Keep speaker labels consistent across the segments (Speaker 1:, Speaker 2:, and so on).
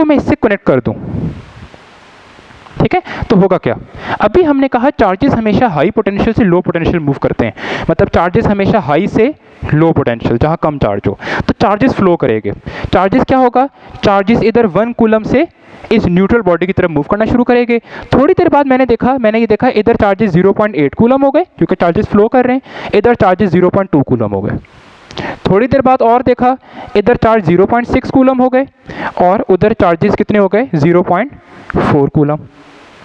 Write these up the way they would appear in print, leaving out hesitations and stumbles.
Speaker 1: इसको मैं इससे कनेक्ट कर दूं, ठीक है, तो होगा क्या? अभी हमने कहा चार्जेस हमेशा हाई पोटेंशियल से लो पोटेंशियल मूव करते हैं, मतलब चार्जेस हमेशा हाई से लो पोटेंशियल, जहां कम चार्ज हो तो चार्जेस फ्लो करेंगे। चार्जेस क्या होगा? चार्जेस इधर 1 कूलम से इस न्यूट्रल बॉडी की तरफ मूव करना शुरू करेंगे। थोड़ी देर बाद मैंने ये देखा इधर चार्जेस 0.8 कूलम हो गए क्योंकि चार्जेस फ्लो कर रहे हैं, इधर चार्जेस 0.2 कूलम हो गए। थोड़ी देर बाद और देखा इधर चार्ज 0.6 कूलम हो गए और उधर चार्जेस कितने हो गए? 0.4 कूलम।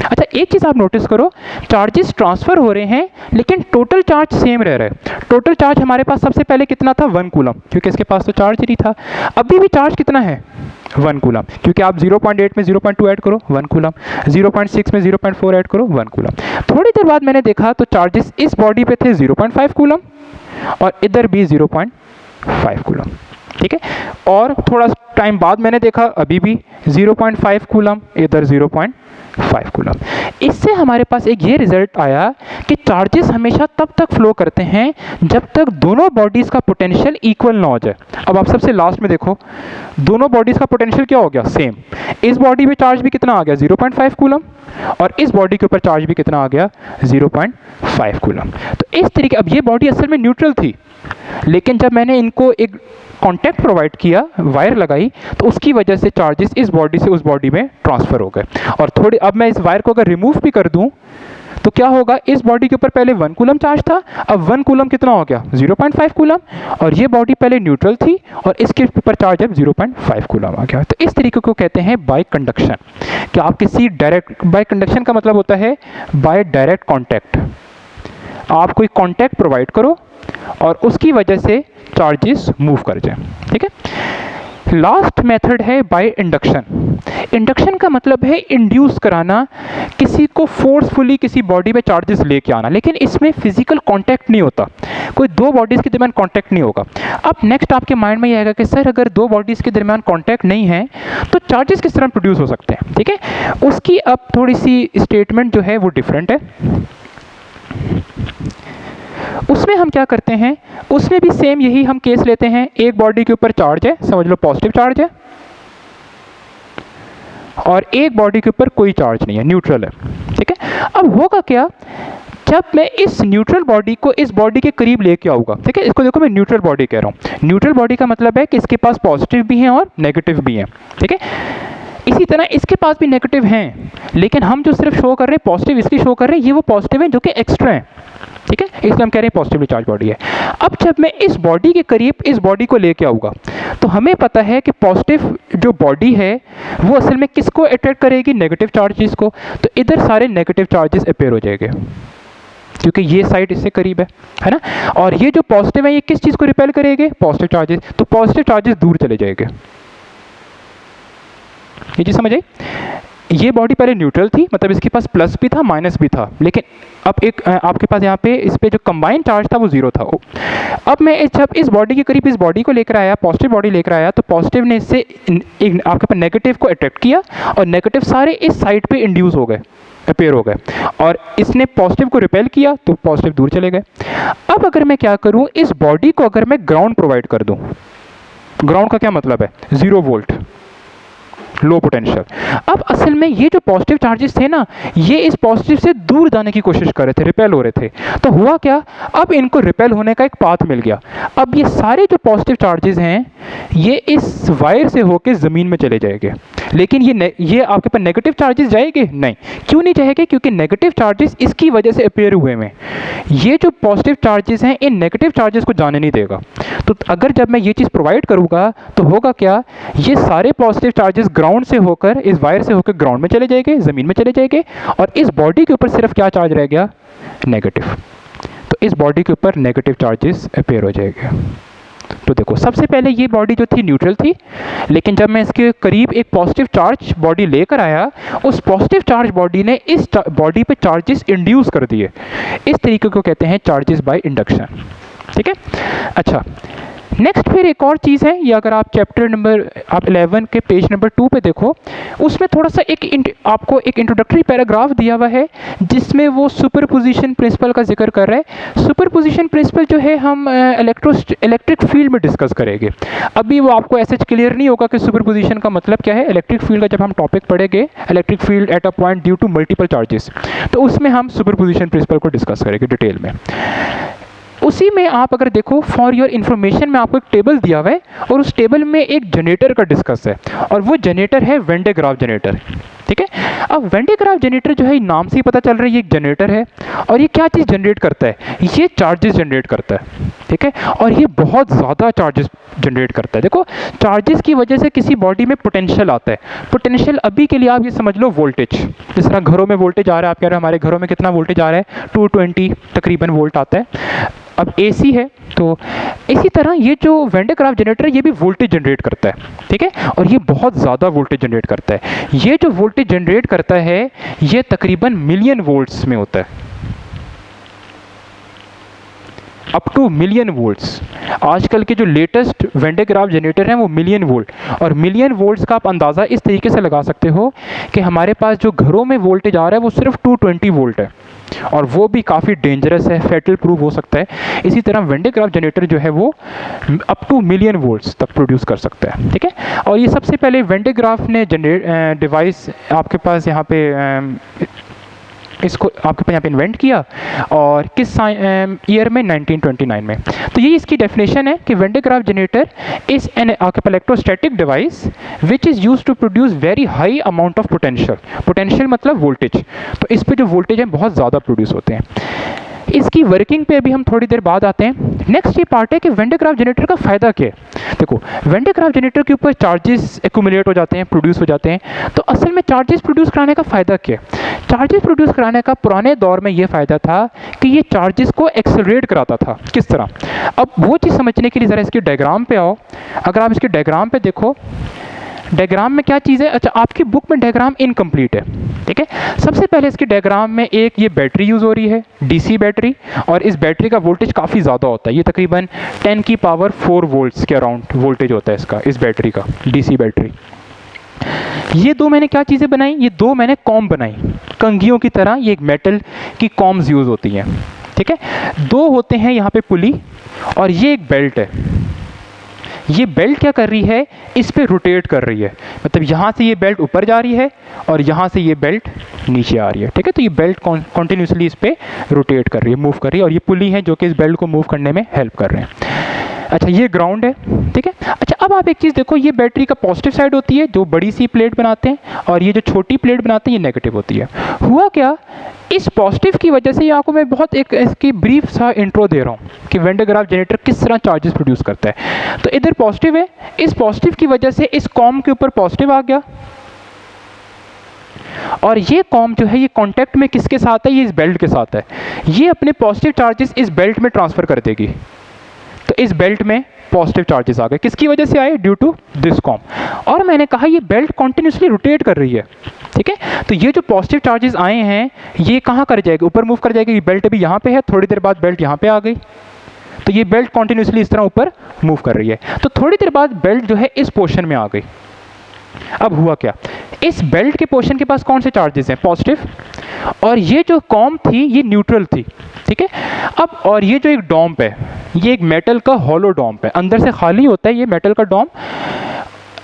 Speaker 1: अच्छा, एक चीज़ आप नोटिस करो, चार्जेस ट्रांसफ़र हो रहे हैं लेकिन टोटल चार्ज सेम रह रहा है। टोटल चार्ज हमारे पास सबसे पहले कितना था? 1 कूलम, क्योंकि इसके पास तो चार्ज ही नहीं था। अभी भी चार्ज कितना है? 1 कूलम, क्योंकि आप 0.8 में 0.2 ऐड करो 1 कूलम, 0.6 में 0.4 ऐड करो 1 कूलम। थोड़ी देर बाद मैंने देखा तो चार्जेस इस बॉडी पे थे 0.5 कूलम और इधर भी 0.5 कूलम, ठीक है। और थोड़ा टाइम बाद मैंने देखा अभी भी 0.5 कूलम, इधर 0.5 कूलम। इससे हमारे पास एक ये रिजल्ट आया कि चार्जेस हमेशा तब तक फ्लो करते हैं जब तक दोनों बॉडीज़ का पोटेंशियल इक्वल ना हो जाए। अब आप सबसे लास्ट में देखो, दोनों बॉडीज़ का पोटेंशियल क्या हो गया? सेम। इस बॉडी पे चार्ज भी कितना आ गया? 0.5 कूलम, और इस बॉडी के ऊपर चार्ज भी कितना आ गया? 0.5 कूलम। तो इस तरीके, अब ये बॉडी असल में न्यूट्रल थी, लेकिन जब मैंने इनको एक कॉन्टैक्ट प्रोवाइड किया, वायर लगाई, तो उसकी वजह से चार्जेस इस बॉडी से उस बॉडी में ट्रांसफ़र हो गए। और थोड़ी, अब मैं इस वायर को अगर रिमूव भी कर दूं तो क्या होगा? इस बॉडी के ऊपर पहले 1 कूलम चार्ज था, अब 1 कूलम कितना हो गया? 0.5 कूलम, और ये बॉडी पहले न्यूट्रल थी और इसके ऊपर चार्ज अब 0.5 कूलम आ गया। तो इस तरीके को कहते हैं बाय कंडक्शन, कि आप किसी डायरेक्ट, बाय कंडक्शन का मतलब होता है बाय डायरेक्ट कॉन्टैक्ट। आप कोई कॉन्टैक्ट प्रोवाइड करो और उसकी वजह से चार्जेस मूव कर जाए, ठीक है। लास्ट मेथड है बाय इंडक्शन। इंडक्शन का मतलब है इंड्यूस कराना, किसी को फोर्सफुली किसी बॉडी में चार्जेस लेके आना, लेकिन इसमें फिजिकल कांटेक्ट नहीं होता, कोई दो बॉडीज़ के दरमियान कांटेक्ट नहीं होगा। अब नेक्स्ट आपके माइंड में ये आएगा कि सर अगर दो बॉडीज़ के दरमियान कांटेक्ट नहीं है तो चार्जेस किस तरह प्रोड्यूस हो सकते हैं, ठीक है। उसकी अब थोड़ी सी स्टेटमेंट जो है वो डिफरेंट है। उसमें हम क्या करते हैं, उसमें भी सेम यही हम केस लेते हैं, एक बॉडी के ऊपर चार्ज है, समझ लो पॉजिटिव चार्ज है, और एक बॉडी के ऊपर कोई चार्ज नहीं है, न्यूट्रल है, ठीक है। अब होगा क्या, जब मैं इस न्यूट्रल बॉडी को इस बॉडी के करीब लेके आऊँगा, ठीक है, इसको देखो मैं न्यूट्रल बॉडी कह रहा हूँ। न्यूट्रल बॉडी का मतलब है कि इसके पास पॉजिटिव भी हैं और नेगेटिव भी हैं, ठीक है। इसी तरह इसके पास भी नेगेटिव हैं, लेकिन हम जो सिर्फ शो कर रहे हैं पॉजिटिव इसलिए शो कर रहे हैं, ये वो पॉजिटिव हैं जो कि एक्स्ट्रा हैं, ठीक है, इसलिए हम कह रहे हैं पॉजिटिवली चार्ज बॉडी है। अब जब मैं इस बॉडी के करीब इस बॉडी को लेके आऊँगा तो हमें पता है कि पॉजिटिव जो बॉडी है वो असल में किसको अट्रैक्ट करेगी, नेगेटिव चार्जेस को, तो इधर सारे नेगेटिव चार्जेस अपीयर हो जाएंगे क्योंकि ये साइड इससे करीब है ना। और ये जो पॉजिटिव है ये किस चीज़ को रिपेल करेंगे, पॉजिटिव चार्जेस, तो पॉजिटिव चार्जेस दूर चले जाएंगे। ये चीज़ समझ आई। ये बॉडी पहले न्यूट्रल थी, मतलब इसके पास प्लस भी था माइनस भी था, लेकिन अब एक आपके पास यहाँ पे इस पे जो कंबाइंड चार्ज था वो जीरो था। अब मैं जब इस बॉडी के करीब इस बॉडी को लेकर आया, पॉजिटिव बॉडी लेकर आया, तो पॉजिटिव ने इससे आपके पास नेगेटिव को अट्रैक्ट किया और नेगेटिव सारे इस साइड पे इंड्यूस हो गए, अपीयर हो गए, और इसने पॉजिटिव को रिपेल किया तो पॉजिटिव दूर चले गए। अब अगर मैं क्या करूँ, इस बॉडी को अगर मैं ग्राउंड प्रोवाइड कर दूँ, ग्राउंड का क्या मतलब है, 0 वोल्ट, लो पोटेंशियल। अब असल में ये जो पॉजिटिव चार्जेस थे ना, ये इस पॉजिटिव से दूर जाने की कोशिश कर रहे थे, रिपेल हो रहे थे। तो हुआ क्या, अब इनको रिपेल होने का एक पाथ मिल गया। अब ये सारे जो पॉजिटिव चार्जेस हैं ये इस वायर से होकर ज़मीन में चले जाएंगे, लेकिन ये आपके पास नेगेटिव चार्जेस जाएंगे नहीं। क्यों नहीं जाएंगे, क्योंकि नेगेटिव चार्जेस इसकी वजह से अपीयर हुए हैं। ये जो पॉजिटिव चार्जेस हैं इन नेगेटिव चार्जेस को जाने नहीं देगा। तो अगर जब मैं ये चीज़ प्रोवाइड करूँगा तो होगा क्या, ये सारे पॉजिटिव चार्जेस ग्राउंड से होकर, इस वायर से होकर ग्राउंड में चले जाएंगे, ज़मीन में चले जाएंगे, और इस बॉडी के ऊपर सिर्फ क्या चार्ज रह गया, नेगेटिव। तो इस बॉडी के ऊपर नेगेटिव चार्जेस अपीयर हो जाएंगे। तो देखो सबसे पहले ये बॉडी जो थी न्यूट्रल थी, लेकिन जब मैं इसके करीब एक पॉजिटिव चार्ज बॉडी लेकर आया, उस पॉजिटिव चार्ज बॉडी ने इस बॉडी पे चार्जेस इंड्यूस कर दिए। इस तरीके को कहते हैं चार्जेस बाय इंडक्शन, ठीक है। अच्छा, नेक्स्ट फिर एक और चीज़ है, ये अगर आप चैप्टर नंबर आप 11 के पेज नंबर 2 पे देखो, उसमें थोड़ा सा आपको एक इंट्रोडक्टरी पैराग्राफ दिया हुआ है जिसमें वो सुपरपोजिशन प्रिंसिपल का जिक्र कर रहा है। सुपरपोजिशन प्रिंसिपल जो है हम इलेक्ट्रिक फील्ड में डिस्कस करेंगे। अभी वो आपको ऐसे क्लियर नहीं होगा कि सुपरपोजिशन का मतलब क्या है। इलेक्ट्रिक फील्ड का जब हम टॉपिक पढ़ेंगे, electric field at a point due to multiple charges, तो उसमें हम सुपरपोजिशन प्रिंसिपल को डिस्कस करेंगे डिटेल में। उसी में आप अगर देखो, फॉर योर इन्फॉर्मेशन में आपको एक टेबल दिया हुआ है और उस टेबल में एक जनरेटर का डिस्कस है, और वो जनरेटर है वेन डे ग्राफ जनरेटर। ठीक है, अब वेन डे ग्राफ जनरेटर जो है नाम से ही पता चल रहा है ये एक जनरेटर है, और ये क्या चीज़ जनरेट करता है, ये चार्जेस जनरेट करता है। ठीक है, और ये बहुत ज़्यादा चार्जेस जनरेट करता है। देखो, चार्जेस की वजह से किसी बॉडी में पोटेंशियल आता है। पोटेंशियल अभी के लिए आप ये समझ लो वोल्टेज, जिस तरह घरों में वोल्टेज आ रहा है, आप कह रहे हो हमारे घरों में कितना वोल्टेज आ रहा है, 220 तकरीबन वोल्ट आता है। अब एसी है, तो इसी तरह ये जो वेन डे ग्राफ जनरेटर है ये भी वोल्टेज जनरेट करता है। ठीक है, और ये बहुत ज़्यादा वोल्टेज जनरेट करता है। ये जो वोल्टेज जनरेट करता है ये तकरीबन मिलियन वोल्ट्स में होता है, अप टू मिलियन वोल्ट्स। आजकल के जो latest when de Graaff generator हैं वो मिलियन वोल्ट, और मिलियन वोल्ट्स का आप अंदाज़ा इस तरीके से लगा सकते हो कि हमारे पास जो घरों में वोल्टेज आ रहा है वो सिर्फ 220 वोल्ट है, और वो भी काफ़ी डेंजरस है, फेटल प्रूफ हो सकता है। इसी तरह वेन डे ग्राफ जनरेटर जो है वो अप टू मिलियन वोल्ट्स तक प्रोड्यूस कर सकता है। ठीक है, और ये सबसे पहले वेन डे ग्राफ ने डिवाइस आपके पास यहाँ पे इसको आपके पास यहाँ पे इन्वेंट किया, और किस ईयर में, 1929 में। तो ये इसकी डेफिनेशन है कि Van de Graaff generator is an आपके electrostatic device which is use to produce very high amount of potential. Potential मतलब वोल्टेज, तो इस पे जो वोल्टेज है बहुत ज़्यादा प्रोड्यूस होते हैं। इसकी वर्किंग पे अभी हम थोड़ी देर बाद आते हैं। नेक्स्ट ये पार्ट है कि वेन डे ग्राफ जनरेटर का फ़ायदा क्या है। देखो, वेन डे ग्राफ जनरेटर के ऊपर चार्जेस एक्यूमुलेट हो जाते हैं, प्रोड्यूस हो जाते हैं। तो असल में चार्जेस प्रोड्यूस कराने का फ़ायदा क्या है? चार्जेस प्रोड्यूस कराने का पुराने दौर में ये फ़ायदा था कि ये चार्जेस को एक्सेलरेट कराता था। किस तरह? अब वो चीज़ समझने के लिए ज़रा इसके डायग्राम पे आओ। अगर आप इसके डायग्राम पे देखो, डायग्राम में क्या चीज़ है, अच्छा आपकी बुक में डायग्राम इनकम्प्लीट है। ठीक है, सबसे पहले इसके डायग्राम में एक ये बैटरी यूज़ हो रही है, डीसी बैटरी, और इस बैटरी का वोल्टेज काफ़ी ज़्यादा होता है। ये तकरीबन 10 की पावर 4 वोल्ट्स के अराउंड वोल्टेज होता है इसका, इस बैटरी का, डीसी बैटरी। ये दो मैंने क्या चीज़ें बनाई, ये दो मैंने कॉम बनाई, कंघियों की तरह। ये एक मेटल की कॉम्स यूज़ होती हैं। ठीक है, दो होते हैं यहाँ पे पुली, और ये एक बेल्ट है। ये बेल्ट क्या कर रही है, इस पे रोटेट कर रही है, मतलब यहाँ से ये बेल्ट ऊपर जा रही है और यहाँ से ये बेल्ट नीचे आ रही है। ठीक है, तो ये बेल्ट कॉन्टिन्यूसली इस पे रोटेट कर रही है, मूव कर रही है, और ये पुली है जो कि इस बेल्ट को मूव करने में हेल्प कर रहे हैं। अच्छा, ये ग्राउंड है। ठीक है, अच्छा अब आप एक चीज़ देखो, ये बैटरी का पॉजिटिव साइड होती है जो बड़ी सी प्लेट बनाते हैं, और ये जो छोटी प्लेट बनाते हैं ये नेगेटिव होती है। हुआ क्या, इस पॉजिटिव की वजह से, ये आपको मैं बहुत एक इसकी ब्रीफ सा इंट्रो दे रहा हूँ कि वेन डे ग्राफ जनरेटर किस तरह चार्जेस प्रोड्यूस करता है। तो इधर पॉजिटिव है, इस पॉजिटिव की वजह से इस कॉम के ऊपर पॉजिटिव आ गया, और ये कॉम जो है ये कांटेक्ट में किसके साथ है, ये इस बेल्ट के साथ है। ये अपने पॉजिटिव चार्जेस इस बेल्ट में ट्रांसफ़र कर देगी, तो इस बेल्ट में पॉजिटिव चार्जेस आ गए। किसकी वजह से आए, ड्यू टू दिस कॉम। और मैंने कहा ये बेल्ट कॉन्टिन्यूसली रोटेट कर रही है। ठीक है, तो ये जो पॉजिटिव चार्जेस आए हैं ये कहाँ कर जाएगी, ऊपर मूव कर जाएगी। ये बेल्ट अभी यहाँ पे है, थोड़ी देर बाद बेल्ट यहाँ पे आ गई, तो ये बेल्ट कॉन्टिन्यूसली इस तरह ऊपर मूव कर रही है। तो थोड़ी देर बाद बेल्ट जो है इस पोर्शन में आ गई। अब हुआ क्या, इस बेल्ट के पोर्शन के पास कौन से चार्जेस हैं, पॉजिटिव, और ये जो कॉम थी ये न्यूट्रल थी। ठीक है, अब और ये जो एक डॉम्प है, ये एक मेटल का हॉलो डॉम्प है, अंदर से खाली होता है ये मेटल का डॉम्प,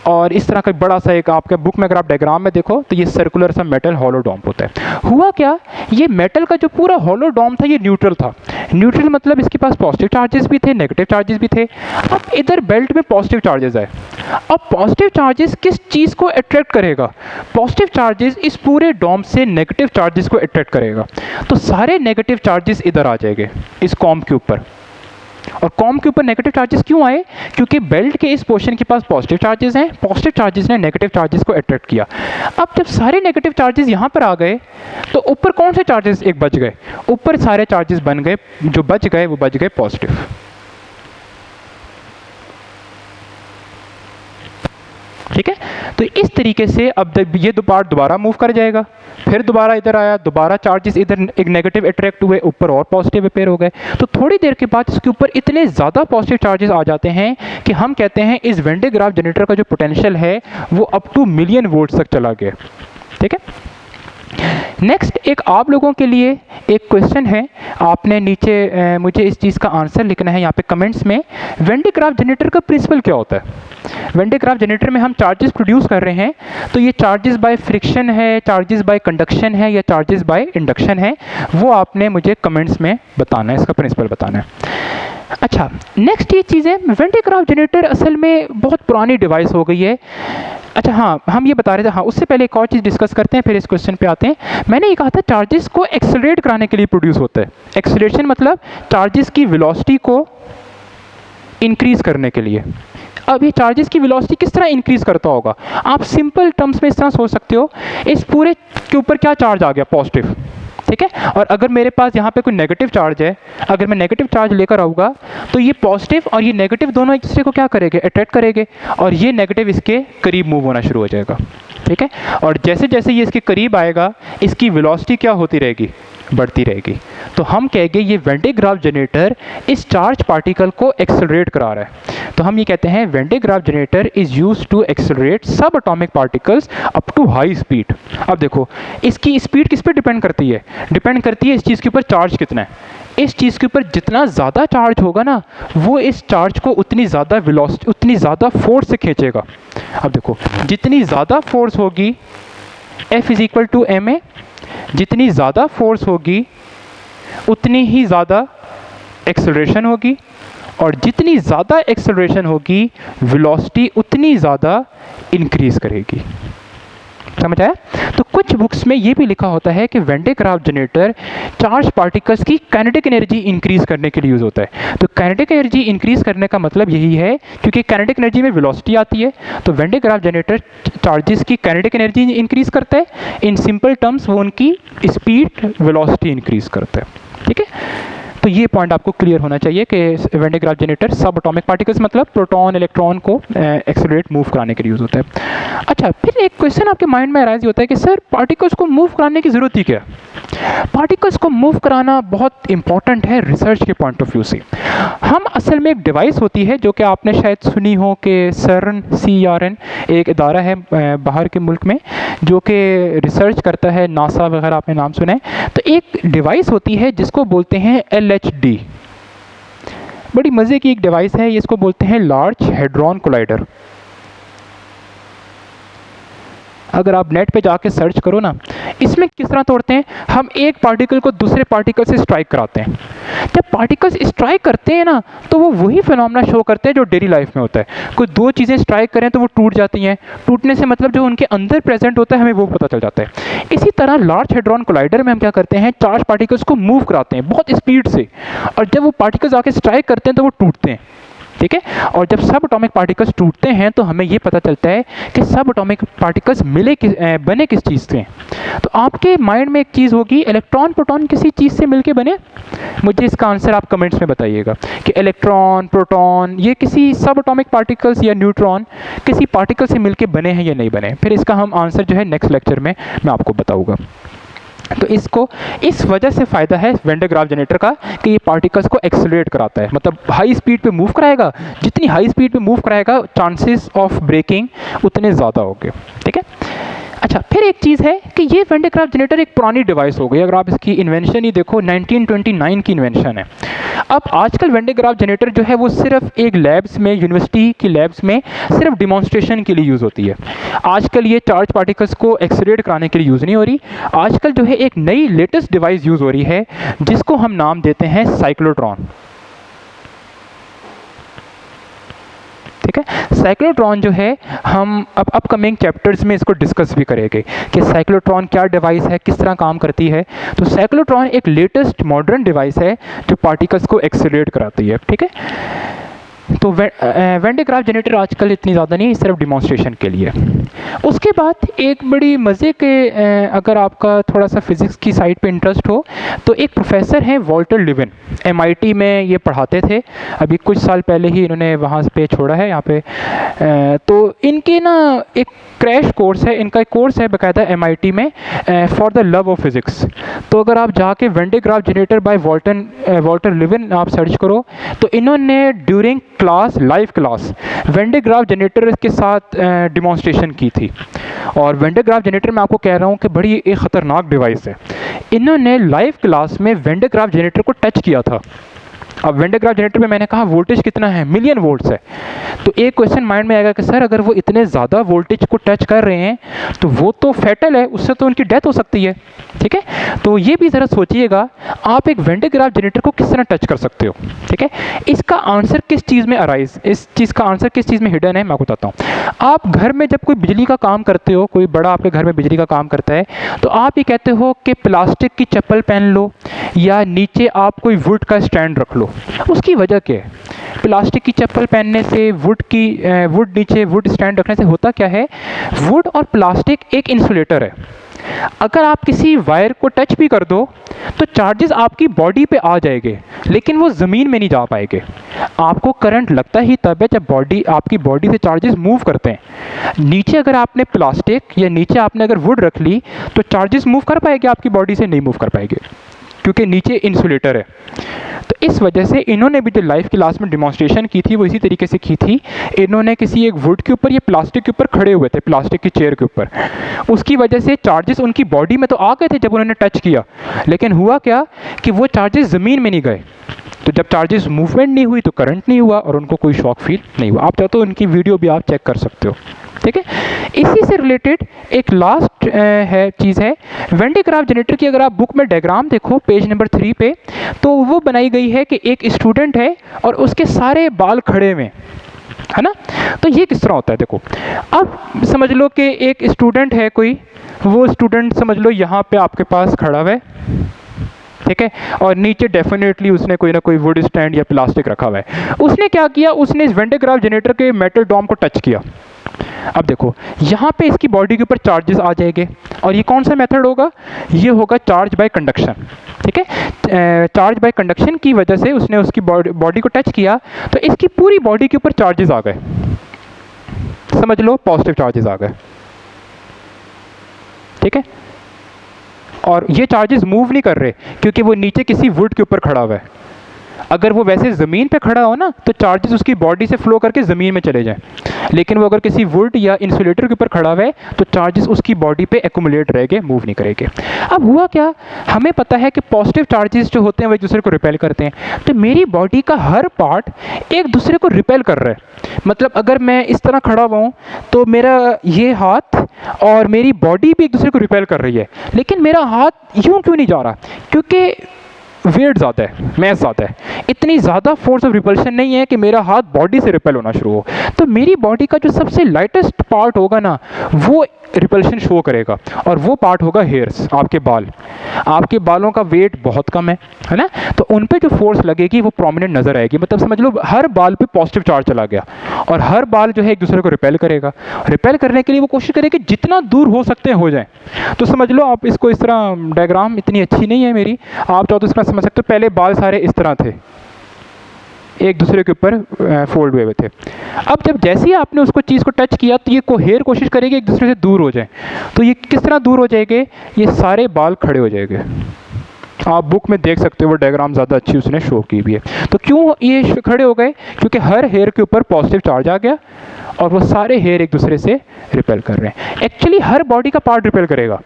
Speaker 1: और इस तरह का बड़ा सा एक आपके बुक में अगर आप डायग्राम में देखो तो ये सर्कुलर सा मेटल हॉलो डॉम्प होता है। हुआ क्या, ये मेटल का जो पूरा हॉलो डॉम्प था ये न्यूट्रल था। न्यूट्रल मतलब इसके पास पॉजिटिव चार्जेस भी थे, नेगेटिव चार्जेस भी थे। अब इधर बेल्ट में पॉजिटिव चार्जेस आए। अब पॉजिटिव चार्जेस किस चीज़ को अट्रैक्ट करेगा, पॉजिटिव चार्जेस इस पूरे डॉम्प से नेगेटिव चार्जेस को अट्रैक्ट करेगा। तो सारे नेगेटिव चार्जेस इधर आ जाएंगे इस कॉम के ऊपर। और कॉम के ऊपर नेगेटिव चार्जेस क्यों आए, क्योंकि बेल्ट के इस पोर्शन के पास पॉजिटिव चार्जेस हैं, पॉजिटिव चार्जेस ने नेगेटिव चार्जेस को अट्रैक्ट किया। अब जब सारे नेगेटिव चार्जेस यहाँ पर आ गए तो ऊपर कौन से चार्जेस एक बच गए, ऊपर सारे चार्जेस बन गए, जो बच गए वो बच गए पॉजिटिव। ठीक है। तो इस तरीके से अब ये दो पार्ट दोबारा मूव कर जाएगा, फिर दोबारा इधर आया, दोबारा चार्जेस इधर एक नेगेटिव अट्रैक्ट हुए, ऊपर और पॉजिटिव अपेयर हो गए। तो थोड़ी देर के बाद इसके ऊपर इतने ज़्यादा पॉजिटिव चार्जेस आ जाते हैं कि हम कहते हैं इस वेन डे ग्राफ जनरेटर का जो पोटेंशियल है वो अप टू मिलियन वोल्ट्स तक चला गया। ठीक है। नेक्स्ट एक आप लोगों के लिए एक क्वेश्चन है, आपने नीचे मुझे इस चीज़ का आंसर लिखना है यहाँ पे कमेंट्स में। वेन डे ग्राफ जनरेटर का प्रिंसिपल क्या होता है? वेन डे ग्राफ जनरेटर में हम चार्जेस प्रोड्यूस कर रहे हैं, तो ये चार्जेस बाय फ्रिक्शन है, चार्जेस बाय कंडक्शन है या चार्जेस बाय इंडक्शन है, वो आपने मुझे कमेंट्स में बताना है, इसका प्रिंसिपल बताना है। अच्छा, नेक्स्ट ये चीज़ है, वेन डे ग्राफ जनरेटर असल में बहुत पुरानी डिवाइस हो गई है। अच्छा हाँ, हम ये बता रहे थे, हाँ उससे पहले एक और चीज़ डिस्कस करते हैं, फिर इस क्वेश्चन पे आते हैं। मैंने ये कहा था चार्जेस को एक्सेलरेट कराने के लिए प्रोड्यूस होता है। एक्सेलरेशन मतलब चार्जेस की वेलोसिटी को इंक्रीज करने के लिए। अब ये चार्जेस की वेलोसिटी किस तरह इंक्रीज करता होगा? आप सिंपल टर्म्स में इस तरह सोच सकते हो, इस पूरे के ऊपर क्या चार्ज आ गया? पॉजिटिव। ठीक है। और अगर मेरे पास यहाँ पे कोई नेगेटिव चार्ज है, अगर मैं नेगेटिव चार्ज लेकर आऊँगा तो ये पॉजिटिव और ये नेगेटिव दोनों एक दूसरे को क्या करेंगे? अट्रैक्ट करेंगे, और ये नेगेटिव इसके करीब मूव होना शुरू हो जाएगा। ठीक है। और जैसे जैसे ये इसके करीब आएगा, इसकी वेलोसिटी क्या होती रहेगी? बढ़ती रहेगी। तो हम कहेंगे ये वेन डे ग्राफ जनरेटर इस चार्ज पार्टिकल को एक्सेलरेट करा रहा है। तो हम ये कहते हैं Van de Graaff generator is used to accelerate subatomic particles up to high speed. अब देखो, इसकी स्पीड किस पे डिपेंड करती है? डिपेंड करती है इस चीज़ के ऊपर चार्ज कितना है। इस चीज़ के ऊपर जितना ज़्यादा चार्ज होगा ना, वो इस चार्ज को उतनी ज़्यादा वेलोसिटी, उतनी ज़्यादा फोर्स से खींचेगा। अब देखो, जितनी ज़्यादा फोर्स होगी F is equal to ma, जितनी ज़्यादा फोर्स होगी उतनी ही ज़्यादा एक्सेलरेशन होगी, और जितनी ज़्यादा एक्सेलरेशन होगी वेलोसिटी उतनी ज़्यादा इंक्रीज करेगी। समझ आया? तो कुछ बुक्स में ये भी लिखा होता है कि Van de Graaff generator charge particles की काइनेटिक एनर्जी इंक्रीज करने के लिए यूज़ होता है। तो काइनेटिक एनर्जी इंक्रीज करने का मतलब यही है, क्योंकि काइनेटिक एनर्जी में वेलोसिटी आती है, तो when de Graaff generator charges की काइनेटिक एनर्जी इंक्रीज करता है। इन सिंपल टर्म्स वो उनकी स्पीड वेलोसिटी इंक्रीज करता है। ठीक है। तो ये पॉइंट आपको क्लियर होना चाहिए कि वेन डे ग्राफ जनरेटर सब एटॉमिक पार्टिकल्स मतलब प्रोटॉन इलेक्ट्रॉन को एक्सेलरेट मूव कराने के लिए यूज़ होता है। अच्छा, फिर एक क्वेश्चन आपके माइंड में अराइज होता है कि सर पार्टिकल्स को मूव कराने की ज़रूरत ही क्या है? पार्टिकल्स को मूव कराना बहुत इंपॉर्टेंट है रिसर्च के पॉइंट ऑफ व्यू से। हम असल में एक डिवाइस होती है जो कि आपने शायद सुनी हो कि CERN, CERN एक इदारा है बाहर के मुल्क में जो कि रिसर्च करता है, नासा वगैरह आपने नाम सुना है। तो एक डिवाइस होती है जिसको बोलते हैं LHD। बड़ी मज़े की एक डिवाइस है, इसको बोलते हैं लार्ज हेड्रॉन कोलाइडर। अगर आप नेट पे जाके सर्च करो ना, इसमें किस तरह तोड़ते हैं, हम एक पार्टिकल को दूसरे पार्टिकल से स्ट्राइक कराते हैं। जब पार्टिकल्स स्ट्राइक करते हैं ना, तो वो वही फिनोमेना शो करते हैं जो डेली लाइफ में होता है। कोई दो चीज़ें स्ट्राइक करें तो वो टूट जाती हैं, टूटने से मतलब जो उनके अंदर प्रेजेंट होता है हमें वो पता चल जाता है। इसी तरह लार्ज हेड्रॉन कोलाइडर में हम क्या करते हैं, चार्ज पार्टिकल्स को मूव कराते हैं बहुत स्पीड से, और जब वो पार्टिकल्स आके स्ट्राइक करते हैं तो वो टूटते हैं। ठीक है। और जब सब एटॉमिक पार्टिकल्स टूटते हैं तो हमें ये पता चलता है कि सब एटॉमिक पार्टिकल्स बने किस चीज़ से। तो आपके माइंड में एक चीज़ होगी, इलेक्ट्रॉन प्रोटॉन किसी चीज़ से मिलके बने। मुझे इसका आंसर आप कमेंट्स में बताइएगा कि इलेक्ट्रॉन प्रोटॉन ये किसी सब एटॉमिक पार्टिकल्स या न्यूट्रॉन किसी पार्टिकल से मिलके बने हैं या नहीं बने। फिर इसका हम आंसर जो है नेक्स्ट लेक्चर में मैं आपको बताऊँगा। तो इसको इस वजह से फ़ायदा है वेन डे ग्राफ जनरेटर का कि ये पार्टिकल्स को एक्सेलरेट कराता है, मतलब हाई स्पीड पे मूव कराएगा। जितनी हाई स्पीड पे मूव कराएगा चांसेस ऑफ ब्रेकिंग उतने ज़्यादा होंगे। ठीक है। अच्छा, फिर एक चीज़ है कि ये वेन डे ग्राफ जनरेटर एक पुरानी डिवाइस हो गई। अगर आप इसकी इन्वेंशन ही देखो 1929 की इन्वेंशन है। अब आजकल वेन डे ग्राफ जनरेटर जो है वो सिर्फ एक लैब्स में, यूनिवर्सिटी की लैब्स में सिर्फ डिमॉन्स्ट्रेशन के लिए यूज़ होती है। आजकल ये चार्ज पार्टिकल्स को एक्सेलरेट कराने के लिए यूज़ नहीं हो रही। आजकल जो है एक नई लेटेस्ट डिवाइस यूज़ हो रही है जिसको हम नाम देते हैं साइक्लोट्रॉन। ठीक है। साइक्लोट्रॉन जो है हम अब अपकमिंग चैप्टर्स में इसको डिस्कस भी करेंगे कि साइक्लोट्रॉन क्या डिवाइस है, किस तरह काम करती है। तो साइक्लोट्रॉन एक लेटेस्ट मॉडर्न डिवाइस है जो पार्टिकल्स को एक्सेलरेट कराती है। ठीक है। तो वेन डे ग्राफ जनरेटर आजकल इतनी ज़्यादा नहीं है, सिर्फ डिमॉन्स्ट्रेशन के लिए। उसके बाद एक बड़ी मज़े के अगर आपका थोड़ा सा फिज़िक्स की साइड पे इंटरेस्ट हो तो एक प्रोफेसर हैं वॉल्टर लिविन, MIT में ये पढ़ाते थे, अभी कुछ साल पहले ही इन्होंने वहाँ पे छोड़ा है यहाँ पे। तो इनके ना एक क्रैश कोर्स है, इनका एक कोर्स है बाकायदा MIT में for the love of physics. तो अगर आप जाके when de Graaff generator by Walter living आप सर्च करो तो इन्होंने during class, live class, when de Graaff generator के साथ डिमॉन्स्ट्रेशन की थी। और वेन डे ग्राफ जनरेटर मैं आपको कह रहा हूँ कि बड़ी एक ख़तरनाक डिवाइस है। इन्होंने लाइव क्लास में वेन डे ग्राफ जनरेटर को टच किया था। अब वेन डे ग्राफ जनरेटर में मैंने कहा वोल्टेज कितना है, मिलियन वोल्ट्स है। तो एक क्वेश्चन माइंड में आएगा कि सर अगर वो इतने ज़्यादा वोल्टेज को टच कर रहे हैं तो वो तो फैटल है, उससे तो उनकी डेथ हो सकती है। ठीक है, तो ये भी ज़रा सोचिएगा आप एक वेन डे ग्राफ जनरेटर को किस तरह टच कर सकते हो। ठीक है, इसका आंसर किस चीज़ में अराइज, इस चीज़ का आंसर किस चीज़ में हिडन है, मैं आपको बताता हूँ। आप घर में जब कोई बिजली का काम करते हो, कोई बड़ा आपके घर में बिजली का काम करता है, तो आप ये कहते हो कि प्लास्टिक की चप्पल पहन लो या नीचे आप कोई वुड का स्टैंड रख लो। उसकी वजह क्या है? प्लास्टिक की चप्पल पहनने से, वुड नीचे वुड स्टैंड रखने से होता क्या है, वुड और प्लास्टिक एक इंसुलेटर है। अगर आप किसी वायर को टच भी कर दो तो चार्जेस आपकी बॉडी पे आ जाएंगे, लेकिन वो ज़मीन में नहीं जा पाएंगे। आपको करंट लगता ही तब है जब आपकी बॉडी से चार्जेस मूव करते हैं। नीचे अगर आपने प्लास्टिक या नीचे आपने अगर वुड रख ली तो चार्जेस मूव कर पाएंगे आपकी बॉडी से? नहीं मूव कर पाएंगे, क्योंकि नीचे इंसुलेटर है। तो इस वजह से इन्होंने भी जो लाइव क्लास में डिमॉन्स्ट्रेशन की थी वो इसी तरीके से की थी। इन्होंने किसी एक वुड के ऊपर या प्लास्टिक के ऊपर खड़े हुए थे, प्लास्टिक की चेयर के ऊपर। उसकी वजह से चार्जेस उनकी बॉडी में तो आ गए थे जब उन्होंने टच किया, लेकिन हुआ क्या कि वो चार्जेस ज़मीन में नहीं गए। तो जब चार्जेस मूवमेंट नहीं हुई तो करंट नहीं हुआ और उनको कोई शॉक फील नहीं हुआ। आप चाहो तो उनकी वीडियो भी आप चेक कर सकते हो। ठीक है, इसी से रिलेटेड एक लास्ट चीज़ है वेन डे ग्राफ जनरेटर की। अगर आप बुक में डायग्राम देखो पेज नंबर 3 पे, तो वो बनाई गई है कि एक स्टूडेंट है और उसके सारे बाल खड़े हुए है ना। तो ये किस तरह होता है देखो, अब समझ लो कि एक स्टूडेंट है कोई, वो स्टूडेंट समझ लो यहाँ पे आपके पास खड़ा हुआ है, ठीक है, और नीचे डेफिनेटली उसने कोई ना कोई वुड स्टैंड या प्लास्टिक रखा हुआ है। उसने क्या किया, उसने इस वेन डे ग्राफ जनरेटर के मेटल डोम को टच किया। अब देखो यहाँ पे इसकी बॉडी के ऊपर चार्जेस आ जाएंगे, और ये कौन सा मेथड होगा, ये होगा चार्ज बाय कंडक्शन। ठीक है, चार्ज बाय कंडक्शन की वजह से उसने उसकी बॉडी को टच किया तो इसकी पूरी बॉडी के ऊपर चार्जेस आ गए, समझ लो पॉजिटिव चार्जेस आ गए। ठीक है, और ये चार्जेस मूव नहीं कर रहे क्योंकि वो नीचे किसी वुड के ऊपर खड़ा हुआ है। अगर वो वैसे ज़मीन पे खड़ा हो ना तो चार्जेस उसकी बॉडी से फ्लो करके ज़मीन में चले जाएं, लेकिन वो अगर किसी वुड या इंसुलेटर के ऊपर खड़ा हुआ है तो चार्जेस उसकी बॉडी पे एक्यूमुलेट रहेंगे, मूव नहीं करेंगे। अब हुआ क्या, हमें पता है कि पॉजिटिव चार्जेस जो होते हैं वो एक दूसरे को रिपेल करते हैं। तो मेरी बॉडी का हर पार्ट एक दूसरे को रिपेल कर रहा है। मतलब अगर मैं इस तरह खड़ा हुआ हूँ तो मेरा ये हाथ और मेरी बॉडी भी एक दूसरे को रिपेल कर रही है, लेकिन मेरा हाथ यूँ क्यों नहीं जा रहा, क्योंकि वेट ज़्यादा है, मैस ज़्यादा है। इतनी ज़्यादा फोर्स ऑफ रिपल्शन नहीं है कि मेरा हाथ बॉडी से रिपेल होना शुरू हो। तो मेरी बॉडी का जो सबसे लाइटेस्ट पार्ट होगा ना वो रिपल्शन शो करेगा, और वो पार्ट होगा हेयर्स, आपके बाल। आपके बालों का वेट बहुत कम है ना, तो उन पे जो फोर्स लगेगी वो प्रोमिनेंट नज़र आएगी। मतलब समझ लो हर बाल पे पॉजिटिव चार्ज चला गया, और हर बाल जो है एक दूसरे को रिपेल करेगा। रिपेल करने के लिए वो कोशिश करेगी जितना दूर हो सकते हैं हो जाए। तो समझ लो आप इसको इस तरह, डायग्राम इतनी अच्छी नहीं है मेरी, आप चाहो तो इसका समझ सकते हो। पहले बाल सारे इस तरह थे, एक दूसरे के ऊपर फोल्ड हुए थे। अब जब जैसे ही आपने उसको चीज़ को टच किया तो ये हेयर कोशिश करेगी एक दूसरे से दूर हो जाए। तो ये किस तरह दूर हो जाएंगे, ये सारे बाल खड़े हो जाएंगे। आप बुक में देख सकते हो, वो डायग्राम ज़्यादा अच्छी उसने शो की भी है। तो क्यों ये खड़े हो गए, क्योंकि हर हेयर के ऊपर पॉजिटिव चार्ज आ गया और वो सारे हेयर एक दूसरे से रिपेल कर रहे हैं। एक्चुअली हर बॉडी का पार्ट रिपेल करेगा,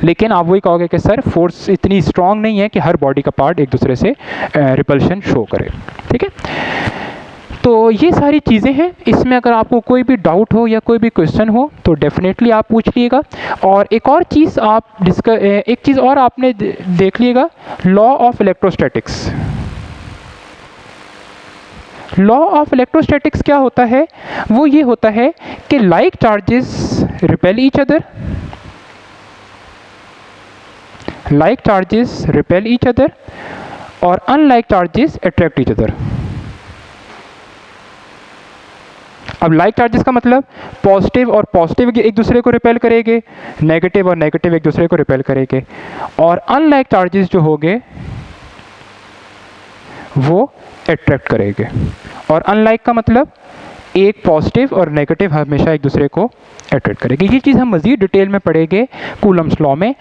Speaker 1: लेकिन आप वही कहोगे कि सर फोर्स इतनी स्ट्रांग नहीं है कि हर बॉडी का पार्ट एक दूसरे से रिपल्शन शो करे। ठीक है, तो ये सारी चीज़ें हैं। इसमें अगर आपको कोई भी डाउट हो या कोई भी क्वेश्चन हो तो डेफिनेटली आप पूछ लीजिएगा। और एक और चीज़ एक चीज़ और आपने देख लीजिएगा, law of electrostatics. Law of electrostatics क्या होता है, वो ये होता है कि like charges repel each other, like charges repel each other और unlike charges attract each other. अब लाइक चार्जेस का मतलब पॉजिटिव और पॉजिटिव एक दूसरे को रिपेल करेंगे, नेगेटिव और नेगेटिव एक दूसरे को रिपेल करेंगे। और अनलाइक चार्जेस जो होंगे वो अट्रैक्ट करेंगे। और अनलाइक का मतलब एक पॉजिटिव और नेगेटिव हमेशा एक दूसरे को अट्रैक्ट करेगी। ये चीज़ हम मज़ीद डिटेल में पढ़ेंगे कूलम्स लॉ में।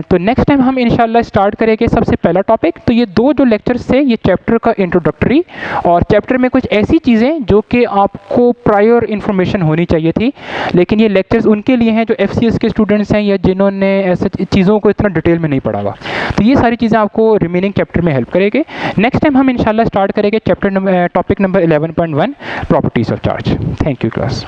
Speaker 1: तो नेक्स्ट टाइम हम इंशाल्लाह स्टार्ट करेंगे सबसे पहला टॉपिक। तो ये दो जो लेक्चर्स थे ये चैप्टर का इंट्रोडक्टरी, और चैप्टर में कुछ ऐसी चीज़ें जो कि आपको प्रायर इन्फॉर्मेशन होनी चाहिए थी, लेकिन ये लेक्चर्स उनके लिए हैं जो FCS के स्टूडेंट्स हैं या जिन्होंने ऐसे चीज़ों को इतना डिटेल में नहीं पढ़ा हुआ। तो ये सारी चीज़ें आपको रिमेनिंग चैप्टर में हेल्प करेंगे। नेक्स्ट टाइम हम इंशाल्लाह स्टार्ट करेंगे topic number 11.1 properties of charge. Thank you class.